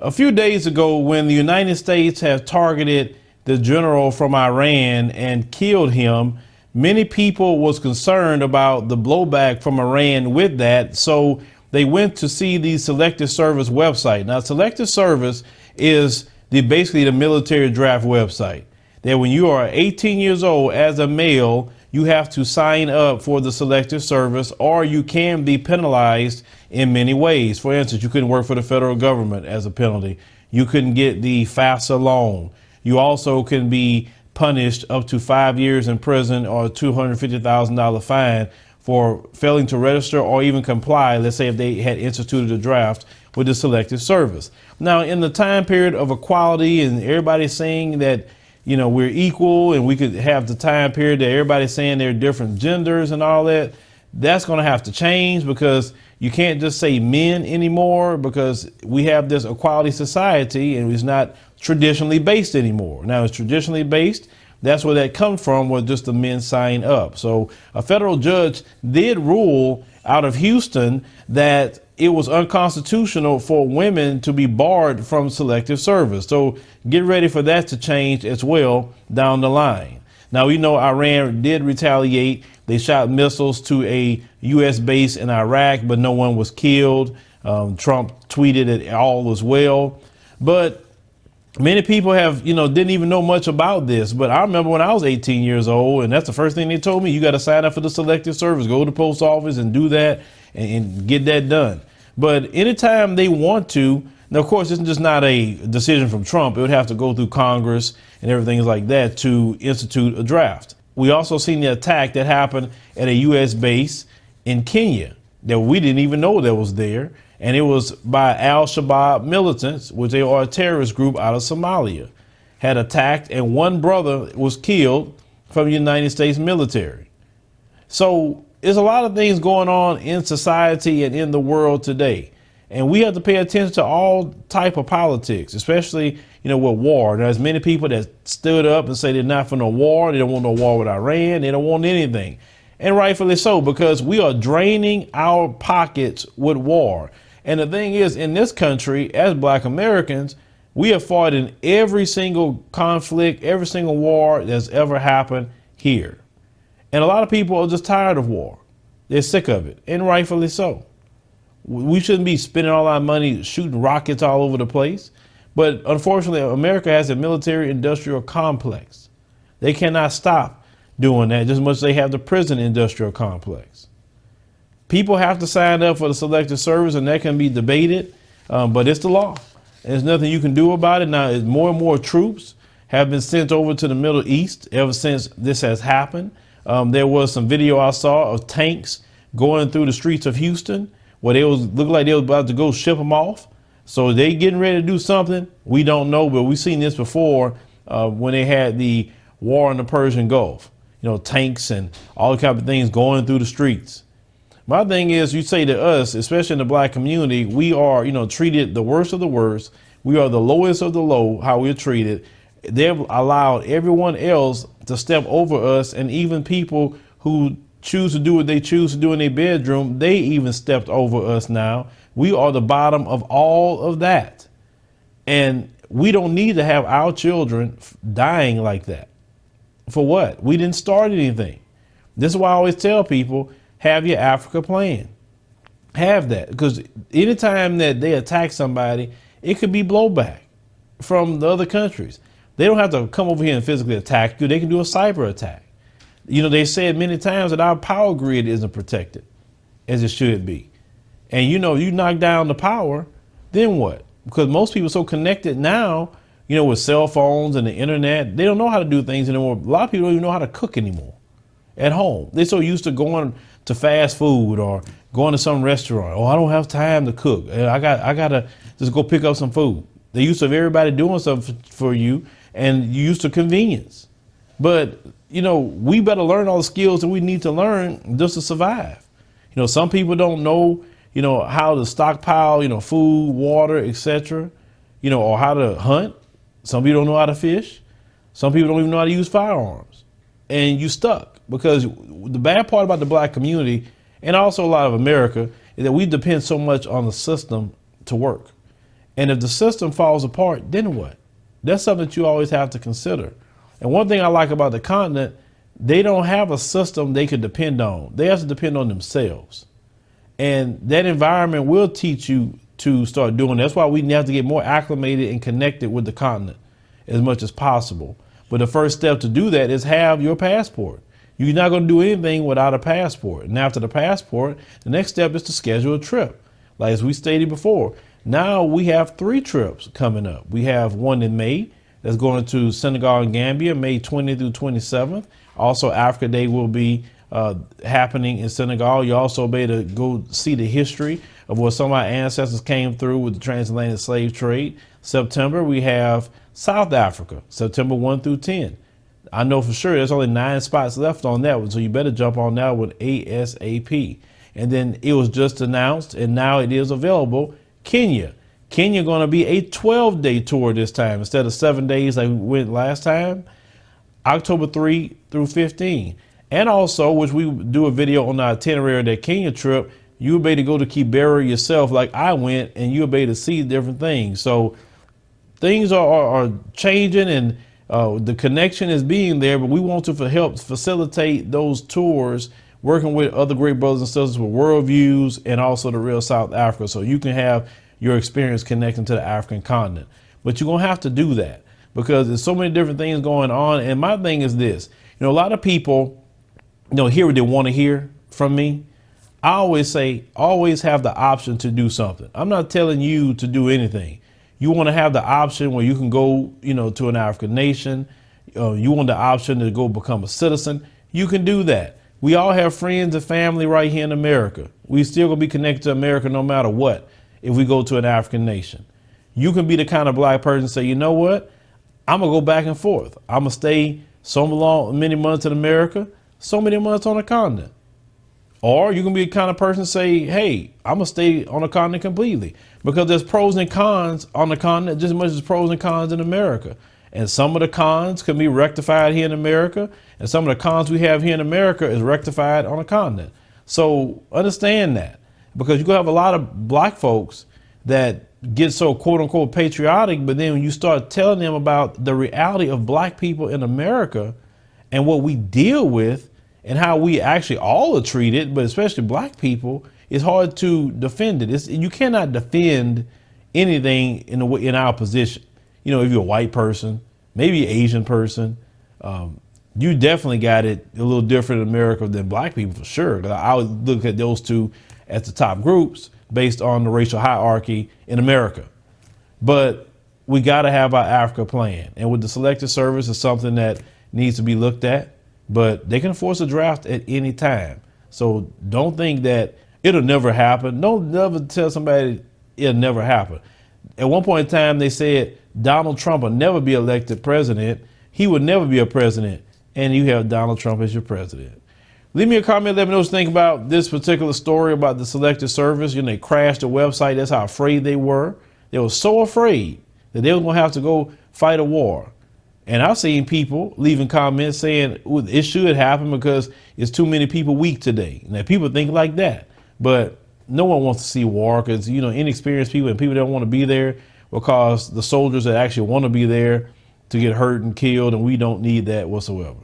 a few days ago, when the United States have targeted the general from Iran and killed him, many people was concerned about the blowback from Iran with that. So they went to see the Selective Service website. Now, Selective Service is basically the military draft website. That when you are 18 years old as a male, you have to sign up for the Selective Service, or you can be penalized in many ways. For instance, you couldn't work for the federal government as a penalty. You couldn't get the FAFSA loan. You also can be punished up to 5 years in prison or a $250,000 fine for failing to register or even comply, let's say if they had instituted a draft with the Selective Service. Now, in the time period of equality and everybody's saying that, you know, we're equal, and we could have the time period that everybody's saying they're different genders and all that, that's going to have to change, because you can't just say men anymore, because we have this equality society and it's not traditionally based anymore. Now it's traditionally based. That's where that comes from, where just the men sign up. So a federal judge did rule out of Houston that it was unconstitutional for women to be barred from Selective Service. So get ready for that to change as well down the line. Now, we know Iran did retaliate. They shot missiles to a U.S. base in Iraq, but no one was killed. Trump tweeted it all was well. But many people have, didn't even know much about this. But I remember when I was 18 years old, and that's the first thing they told me: you got to sign up for the Selective Service, go to the post office and do that and get that done. But anytime they want to, now, of course, it's just not a decision from Trump. It would have to go through Congress and everything like that to institute a draft. We also seen the attack that happened at a U.S. base in Kenya that we didn't even know that was there. And it was by Al-Shabaab militants, which they are a terrorist group out of Somalia, had attacked, and one brother was killed from the United States military. So there's a lot of things going on in society and in the world today. And we have to pay attention to all type of politics, especially, with war. There's many people that stood up and say they're not for no war. They don't want no war with Iran. They don't want anything. And rightfully so, because we are draining our pockets with war. And the thing is, in this country, as Black Americans, we have fought in every single conflict, every single war that's ever happened here. And a lot of people are just tired of war. They're sick of it, and rightfully so. We shouldn't be spending all our money shooting rockets all over the place. But unfortunately, America has a military industrial complex. They cannot stop doing that just as much as they have the prison industrial complex. People have to sign up for the Selective Service, and that can be debated, but it's the law. There's nothing you can do about it. Now, as more and more troops have been sent over to the Middle East ever since this has happened. There was some video I saw of tanks going through the streets of Houston where they looked like they was about to go ship them off. So they getting ready to do something. We don't know, but we've seen this before when they had the war in the Persian Gulf. Tanks and all the kind of things going through the streets. My thing is, you say to us, especially in the Black community, we are, treated the worst of the worst. We are the lowest of the low, how we're treated. They've allowed everyone else to step over us, and even people who choose to do what they choose to do in their bedroom, they even stepped over us now. We are the bottom of all of that. And we don't need to have our children dying like that. For what? We didn't start anything. This is why I always tell people, have your Africa plan. Have that, because anytime that they attack somebody, it could be blowback from the other countries. They don't have to come over here and physically attack you. They can do a cyber attack. They said many times that our power grid isn't protected as it should be. And you knock down the power, then what? Because most people are so connected now, with cell phones and the internet, they don't know how to do things anymore. A lot of people don't even know how to cook anymore at home. They're so used to going to fast food or going to some restaurant. Oh, I don't have time to cook. I gotta just go pick up some food. They're used to everybody doing something for you, and you're used to convenience. But, we better learn all the skills that we need to learn just to survive. Some people don't know, how to stockpile, food, water, etc., or how to hunt. Some people don't know how to fish. Some people don't even know how to use firearms. And you stuck, because the bad part about the Black community, and also a lot of America, is that we depend so much on the system to work. And if the system falls apart, then what? That's something that you always have to consider. And one thing I like about the continent, they don't have a system they could depend on. They have to depend on themselves. And that environment will teach you to start doing that. That's why we have to get more acclimated and connected with the continent as much as possible. But the first step to do that is have your passport. You're not going to do anything without a passport. And after the passport, the next step is to schedule a trip. Like as we stated before, now we have 3 trips coming up. We have one in May that's going to Senegal and Gambia, May 20th through 27th. Also, Africa Day will be happening in Senegal. You also be able to go see the history of where some of our ancestors came through with the transatlantic slave trade. September, we have South Africa, September 1 through 10. I know for sure there's only 9 spots left on that one, so you better jump on that one ASAP. And then it was just announced, and now it is available, Kenya. Kenya going to be a 12-day tour this time instead of 7 days like we went last time, October 3 through 15. And also, which we do a video on the itinerary of that Kenya trip, you'll be able to go to Kibera yourself like I went, and you'll be able to see different things. So things are changing, and the connection is being there, but we want to help facilitate those tours, working with other great brothers and sisters with worldviews and also the real South Africa, so you can have your experience connecting to the African continent. But you're going to have to do that because there's so many different things going on. And my thing is this, a lot of people, hear what they want to hear from me. I always say, always have the option to do something. I'm not telling you to do anything. You want to have the option where you can go, to an African nation. You want the option to go become a citizen. You can do that. We all have friends and family right here in America. We still gonna be connected to America no matter what if we go to an African nation. You can be the kind of black person say, you know what? I'm gonna go back and forth. I'm gonna stay many months in America, so many months on the continent. Or you can be the kind of person say, hey, I'm gonna stay on the continent completely, because there's pros and cons on the continent just as much as pros and cons in America. And some of the cons can be rectified here in America, and some of the cons we have here in America is rectified on the continent. So understand that, because you're gonna have a lot of black folks that get so quote unquote patriotic, but then when you start telling them about the reality of black people in America and what we deal with and how we actually all are treated, but especially black people, it's hard to defend it. You cannot defend anything in our position. If you're a white person, maybe an Asian person, you definitely got it a little different in America than black people for sure. I would look at those two as the top groups based on the racial hierarchy in America. But we got to have our Africa plan. And with the Selective service, it's something that needs to be looked at, but they can force a draft at any time. So don't think that it'll never happen. Don't never tell somebody it'll never happen. At one point in time, they said Donald Trump will never be elected president. He would never be a president. And you have Donald Trump as your president. Leave me a comment. Let me know what you think about this particular story about the Selective service. They crashed the website. That's how afraid they were. They were so afraid that they were going to have to go fight a war. And I've seen people leaving comments saying it should happen because it's too many people weak today. Now, people think like that. But no one wants to see war because, inexperienced people and people that don't want to be there will cause the soldiers that actually want to be there to get hurt and killed. And we don't need that whatsoever.